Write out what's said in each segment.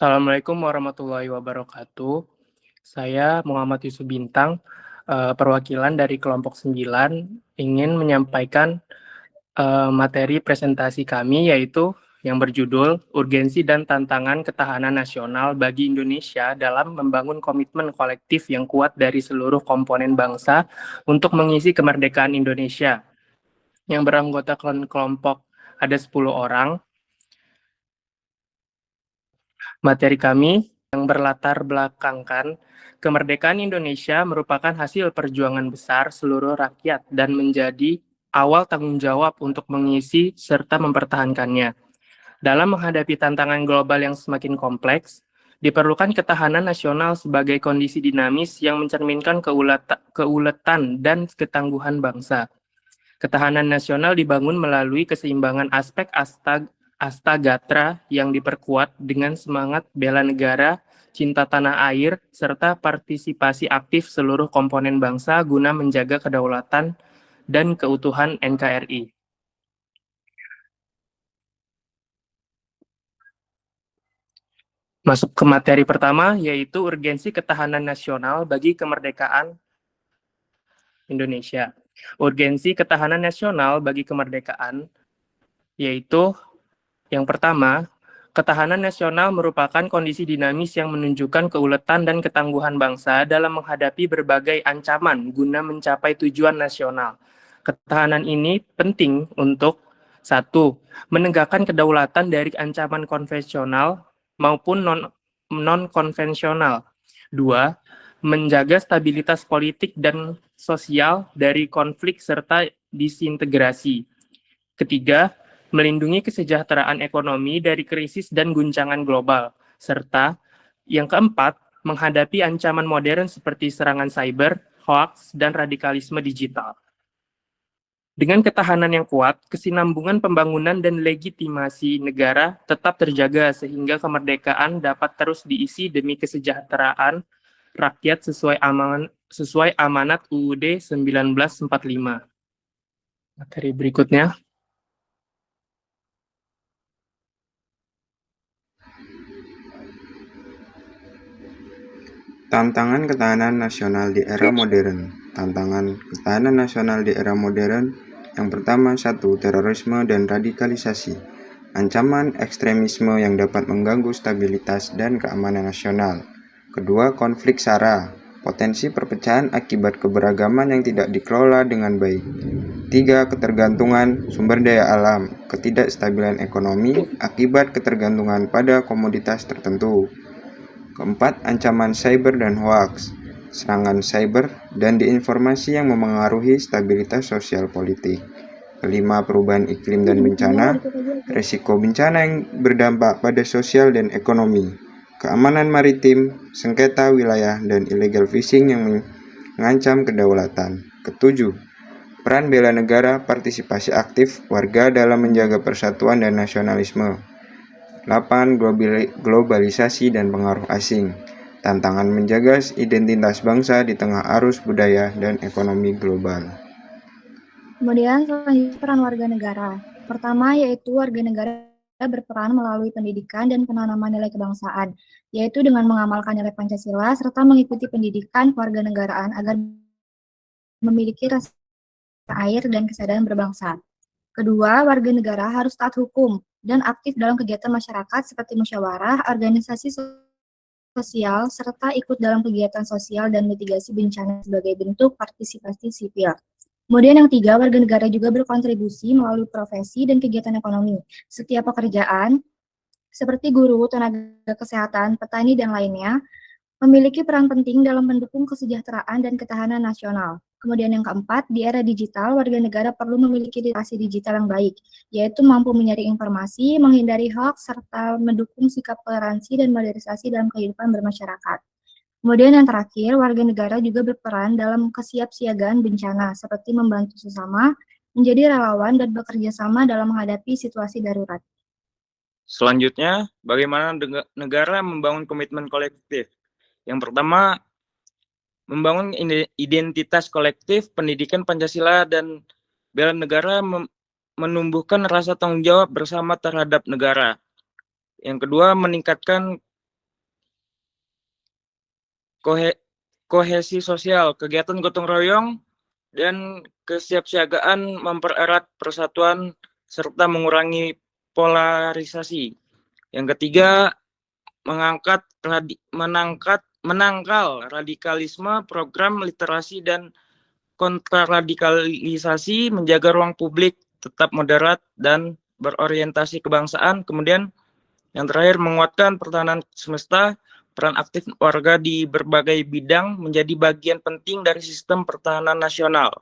Assalamualaikum warahmatullahi wabarakatuh. Saya Muhammad Yusuf Bintang, perwakilan dari kelompok 9 ingin menyampaikan materi presentasi kami yaitu yang berjudul Urgensi dan Tantangan Ketahanan Nasional bagi Indonesia dalam Membangun Komitmen Kolektif yang Kuat dari Seluruh Komponen Bangsa untuk Mengisi Kemerdekaan Indonesia. Yang beranggotakan kelompok ada 10 orang. Materi kami yang berlatar belakangkan kemerdekaan Indonesia merupakan hasil perjuangan besar seluruh rakyat dan menjadi awal tanggung jawab untuk mengisi serta mempertahankannya. Dalam menghadapi tantangan global yang semakin kompleks, diperlukan ketahanan nasional sebagai kondisi dinamis yang mencerminkan keuletan dan ketangguhan bangsa. Ketahanan nasional dibangun melalui keseimbangan aspek astagatra yang diperkuat dengan semangat bela negara, cinta tanah air, serta partisipasi aktif seluruh komponen bangsa guna menjaga kedaulatan dan keutuhan NKRI. Masuk ke materi pertama, yaitu urgensi ketahanan nasional bagi kemerdekaan Indonesia. Urgensi ketahanan nasional bagi kemerdekaan, yaitu yang pertama, ketahanan nasional merupakan kondisi dinamis yang menunjukkan keuletan dan ketangguhan bangsa dalam menghadapi berbagai ancaman guna mencapai tujuan nasional. Ketahanan ini penting untuk satu, menegakkan kedaulatan dari ancaman konvensional maupun non-konvensional. Dua, menjaga stabilitas politik dan sosial dari konflik serta disintegrasi. Ketiga, melindungi kesejahteraan ekonomi dari krisis dan guncangan global. Serta yang keempat, menghadapi ancaman modern seperti serangan cyber, hoax, dan radikalisme digital. Dengan ketahanan yang kuat, kesinambungan pembangunan dan legitimasi negara tetap terjaga sehingga kemerdekaan dapat terus diisi demi kesejahteraan rakyat sesuai amanat UUD 1945. Materi berikutnya. Tantangan ketahanan nasional di era modern. Tantangan ketahanan nasional di era modern. Yang pertama, satu, terorisme dan radikalisasi. Ancaman ekstremisme yang dapat mengganggu stabilitas dan keamanan nasional. Kedua, konflik SARA. Potensi perpecahan akibat keberagaman yang tidak dikelola dengan baik. Tiga, ketergantungan sumber daya alam. Ketidakstabilan ekonomi akibat ketergantungan pada komoditas tertentu. Keempat, ancaman cyber dan hoax, serangan cyber dan disinformasi yang memengaruhi stabilitas sosial politik. Kelima, perubahan iklim dan bencana, risiko bencana yang berdampak pada sosial dan ekonomi, keamanan maritim, sengketa wilayah, dan illegal fishing yang mengancam kedaulatan. Ketujuh, peran bela negara, partisipasi aktif warga dalam menjaga persatuan dan nasionalisme. 8. Globalisasi dan pengaruh asing. Tantangan menjaga identitas bangsa di tengah arus budaya dan ekonomi global. Kemudian selanjutnya peran warga negara. Pertama yaitu warga negara berperan melalui pendidikan dan penanaman nilai kebangsaan, yaitu dengan mengamalkan nilai Pancasila serta mengikuti pendidikan kewarganegaraan agar memiliki rasa air dan kesadaran berbangsa. Kedua, warga negara harus taat hukum dan aktif dalam kegiatan masyarakat seperti musyawarah, organisasi sosial, serta ikut dalam kegiatan sosial dan mitigasi bencana sebagai bentuk partisipasi sipil. Kemudian yang tiga, warga negara juga berkontribusi melalui profesi dan kegiatan ekonomi. Setiap pekerjaan, seperti guru, tenaga kesehatan, petani, dan lainnya, memiliki peran penting dalam mendukung kesejahteraan dan ketahanan nasional. Kemudian yang keempat, di era digital, warga negara perlu memiliki literasi digital yang baik, yaitu mampu menyaring informasi, menghindari hoax, serta mendukung sikap toleransi dan modernisasi dalam kehidupan bermasyarakat. Kemudian yang terakhir, warga negara juga berperan dalam kesiapsiagaan bencana, seperti membantu sesama, menjadi relawan, dan bekerja sama dalam menghadapi situasi darurat. Selanjutnya, bagaimana negara membangun komitmen kolektif? Yang pertama, membangun identitas kolektif, pendidikan Pancasila dan bela negara menumbuhkan rasa tanggung jawab bersama terhadap negara. Yang kedua, meningkatkan kohesi sosial, kegiatan gotong royong, dan kesiapsiagaan mempererat persatuan serta mengurangi polarisasi. Yang ketiga, menangkal radikalisme, program literasi dan kontraradikalisasi, menjaga ruang publik tetap moderat dan berorientasi kebangsaan. Kemudian yang terakhir, menguatkan pertahanan semesta, peran aktif warga di berbagai bidang menjadi bagian penting dari sistem pertahanan nasional.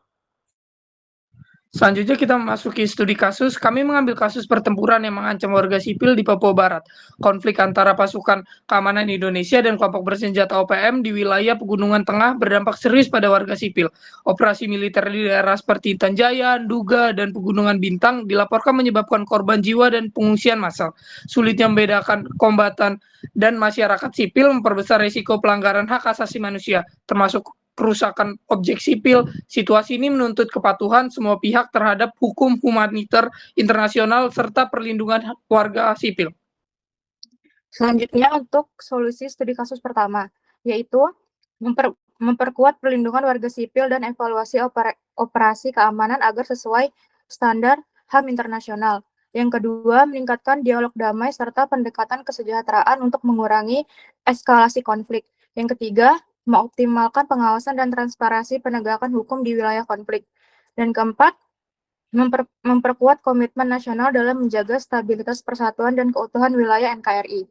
Selanjutnya kita memasuki studi kasus. Kami mengambil kasus pertempuran yang mengancam warga sipil di Papua Barat. Konflik antara pasukan keamanan Indonesia dan kelompok bersenjata OPM di wilayah Pegunungan Tengah berdampak serius pada warga sipil. Operasi militer di daerah seperti Intan Jaya, Nduga, dan Pegunungan Bintang dilaporkan menyebabkan korban jiwa dan pengungsian massal. Sulitnya membedakan kombatan dan masyarakat sipil memperbesar risiko pelanggaran hak asasi manusia, termasuk kerusakan objek sipil. Situasi ini menuntut kepatuhan semua pihak terhadap hukum humaniter internasional serta perlindungan hak warga sipil. Selanjutnya untuk solusi studi kasus pertama, yaitu memperkuat perlindungan warga sipil dan evaluasi operasi keamanan agar sesuai standar HAM internasional. Yang kedua, meningkatkan dialog damai serta pendekatan kesejahteraan untuk mengurangi eskalasi konflik. Yang ketiga, mengoptimalkan pengawasan dan transparansi penegakan hukum di wilayah konflik. Dan keempat, memperkuat komitmen nasional dalam menjaga stabilitas persatuan dan keutuhan wilayah NKRI.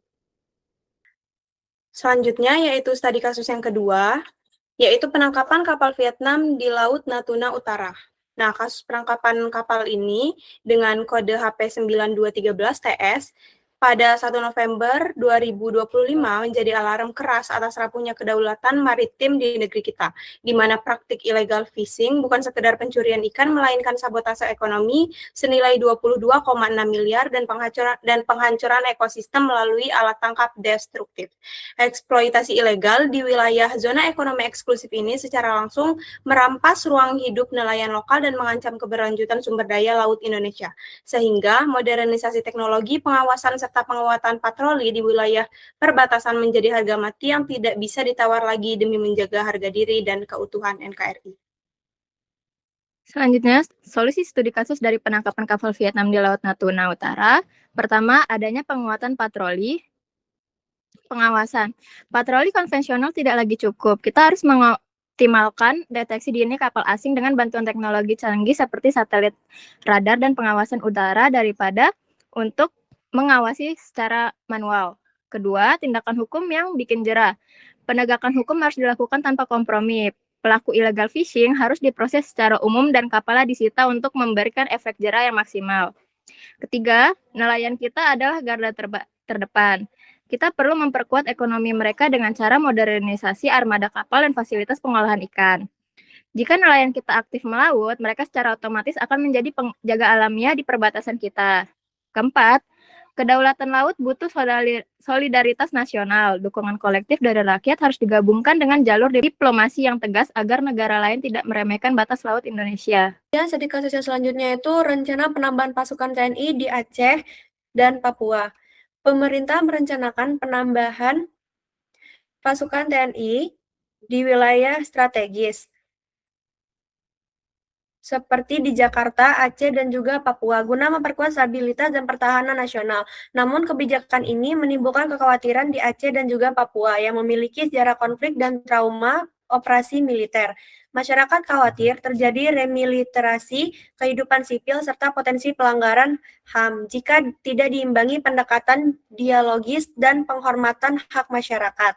Selanjutnya yaitu studi kasus yang kedua, yaitu penangkapan kapal Vietnam di Laut Natuna Utara. Nah, kasus penangkapan kapal ini dengan kode HP 9213TS pada 1 November 2025 menjadi alarm keras atas rapuhnya kedaulatan maritim di negeri kita, di mana praktik illegal fishing bukan sekedar pencurian ikan, melainkan sabotase ekonomi senilai 22,6 miliar dan penghancuran ekosistem melalui alat tangkap destruktif. Eksploitasi ilegal di wilayah zona ekonomi eksklusif ini secara langsung merampas ruang hidup nelayan lokal dan mengancam keberlanjutan sumber daya laut Indonesia, sehingga modernisasi teknologi, pengawasan serta penguatan patroli di wilayah perbatasan menjadi harga mati yang tidak bisa ditawar lagi demi menjaga harga diri dan keutuhan NKRI. Selanjutnya, solusi studi kasus dari penangkapan kapal Vietnam di Laut Natuna Utara. Pertama, adanya penguatan patroli. Pengawasan. Patroli konvensional tidak lagi cukup. Kita harus mengoptimalkan deteksi dini kapal asing dengan bantuan teknologi canggih seperti satelit radar dan pengawasan udara daripada untuk mengawasi secara manual. Kedua, tindakan hukum yang bikin jera. Penegakan hukum harus dilakukan tanpa kompromi. Pelaku illegal fishing harus diproses secara umum dan kapalnya disita untuk memberikan efek jera yang maksimal. Ketiga, nelayan kita adalah garda terdepan. Kita perlu memperkuat ekonomi mereka dengan cara modernisasi armada kapal dan fasilitas pengolahan ikan. Jika nelayan kita aktif melaut, mereka secara otomatis akan menjadi penjaga alamiah di perbatasan kita. Keempat, kedaulatan laut butuh solidaritas nasional. Dukungan kolektif dari rakyat harus digabungkan dengan jalur diplomasi yang tegas agar negara lain tidak meremehkan batas laut Indonesia. Dan studi kasus yang selanjutnya itu rencana penambahan pasukan TNI di Aceh dan Papua. Pemerintah merencanakan penambahan pasukan TNI di wilayah strategis seperti di Jakarta, Aceh, dan juga Papua, guna memperkuat stabilitas dan pertahanan nasional. Namun kebijakan ini menimbulkan kekhawatiran di Aceh dan juga Papua yang memiliki sejarah konflik dan trauma operasi militer. Masyarakat khawatir terjadi remiliterasi kehidupan sipil serta potensi pelanggaran HAM jika tidak diimbangi pendekatan dialogis dan penghormatan hak masyarakat.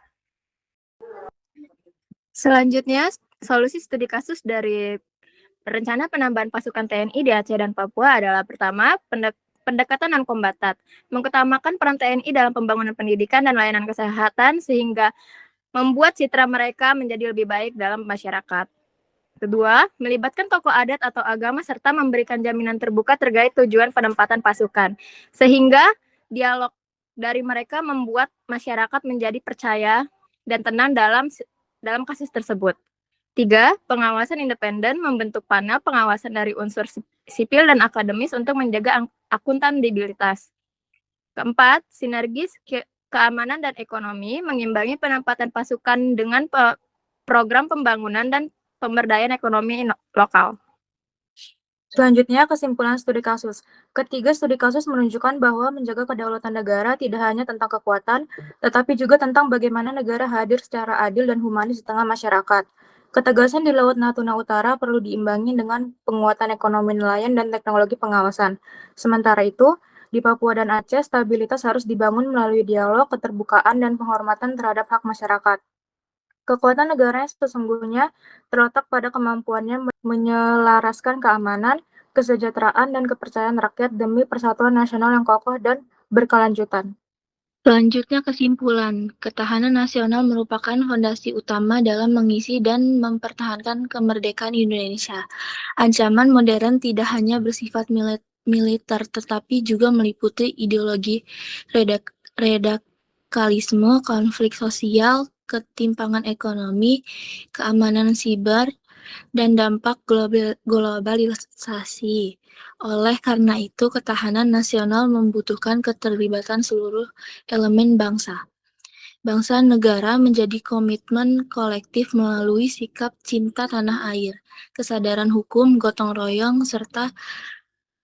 Selanjutnya, solusi studi kasus dari rencana penambahan pasukan TNI di Aceh dan Papua adalah pertama, pendekatan non-kombatat, mengutamakan peran TNI dalam pembangunan pendidikan dan layanan kesehatan sehingga membuat citra mereka menjadi lebih baik dalam masyarakat. Kedua, melibatkan tokoh adat atau agama serta memberikan jaminan terbuka terkait tujuan penempatan pasukan, sehingga dialog dari mereka membuat masyarakat menjadi percaya dan tenang dalam kasus tersebut. 3. Pengawasan independen membentuk panel pengawasan dari unsur sipil dan akademis untuk menjaga akuntabilitas. 4. Sinergis keamanan dan ekonomi, mengimbangi penempatan pasukan dengan program pembangunan dan pemberdayaan ekonomi lokal. Selanjutnya, kesimpulan studi kasus. Ketiga, studi kasus menunjukkan bahwa menjaga kedaulatan negara tidak hanya tentang kekuatan, tetapi juga tentang bagaimana negara hadir secara adil dan humanis di tengah masyarakat. Ketegasan di Laut Natuna Utara perlu diimbangi dengan penguatan ekonomi nelayan dan teknologi pengawasan. Sementara itu, di Papua dan Aceh, stabilitas harus dibangun melalui dialog, keterbukaan, dan penghormatan terhadap hak masyarakat. Kekuatan negara yang sesungguhnya terletak pada kemampuannya menyelaraskan keamanan, kesejahteraan, dan kepercayaan rakyat demi persatuan nasional yang kokoh dan berkelanjutan. Selanjutnya kesimpulan, ketahanan nasional merupakan fondasi utama dalam mengisi dan mempertahankan kemerdekaan Indonesia. Ancaman modern tidak hanya bersifat militer, tetapi juga meliputi ideologi radikalisme, konflik sosial, ketimpangan ekonomi, keamanan siber, dan dampak globalisasi. Oleh karena itu, ketahanan nasional membutuhkan keterlibatan seluruh elemen bangsa. Bangsa negara menjadi komitmen kolektif melalui sikap cinta tanah air, kesadaran hukum, gotong royong, serta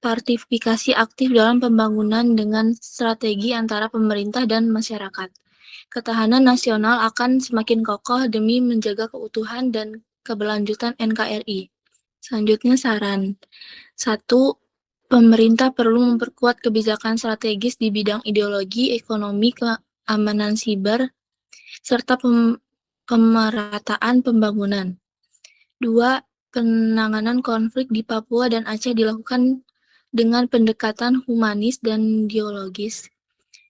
partisipasi aktif dalam pembangunan dengan strategi antara pemerintah dan masyarakat. Ketahanan nasional akan semakin kokoh demi menjaga keutuhan dan keberlanjutan NKRI. Selanjutnya saran. 1. Pemerintah perlu memperkuat kebijakan strategis di bidang ideologi, ekonomi, keamanan siber, serta pemerataan pembangunan. 2. Penanganan konflik di Papua dan Aceh dilakukan dengan pendekatan humanis dan dialogis.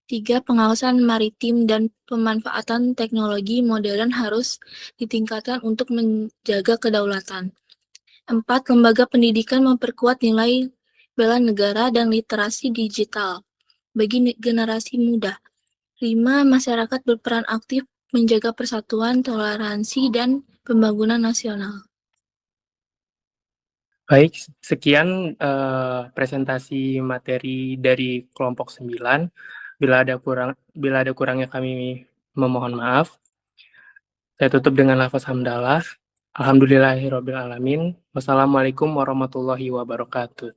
3. Pengawasan maritim dan pemanfaatan teknologi modern harus ditingkatkan untuk menjaga kedaulatan. 4. Lembaga pendidikan memperkuat nilai bela negara dan literasi digital bagi generasi muda. 5. Masyarakat berperan aktif menjaga persatuan, toleransi, dan pembangunan nasional. Baik, sekian presentasi materi dari kelompok 9. Bila ada kurangnya kami memohon maaf. Saya tutup dengan lafaz hamdalah. Alhamdulillahirabbil alamin. Wassalamualaikum warahmatullahi wabarakatuh.